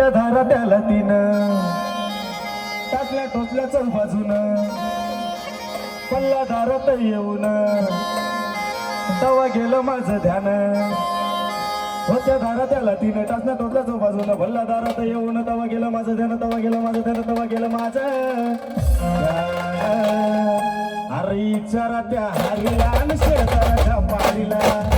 होत्या धारा त्याला तिनं टाकल्या टोचल्या चल बाजून पल्ला दारात येऊन तवा गेलं माझं ध्यान होत्या धारा त्याला तिनं टाचल्या टोचल्या चल बाजून भल्ला दारात येऊन तवा गेलं माझं ध्यान तवा गेलं माझं ध्यान तवा गेलं माझं अरे इचारा त्या हरीला आणि शेजाराच्या पारीला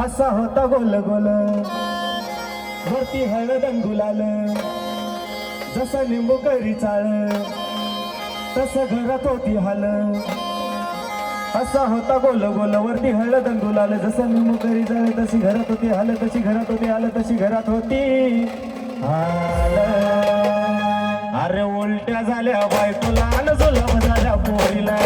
असा होता गोल गोल वरती हळद गुलाल जसा लिंबू करी चाळ तसं घरात होती हाल असा होता गोल गोल वरती हळद गुलाल जसं लिंबू करी चाळ तशी घरात होती हाल तशी घरात होती हाल तशी घरात होती हाल अरे उलट्या झाल्या बायकोला आणि जुलाब झाल्या पोरीला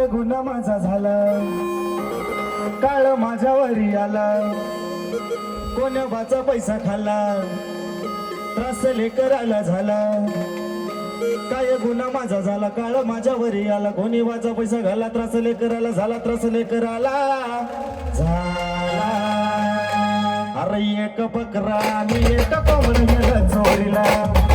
गुन्हा माझा झाला काळ माझ्यावरी आला कोण्या बाचा पैसा खाल्ला त्रास लेकराला झाला काय गुन्हा माझा झाला काळ माझ्यावरी आला कोणी बाचा पैसा घाला त्रास लेकराला झाला त्रास लेकराला झाला अरे एक बकरा आणि एक कोंबड गेलं चोरीला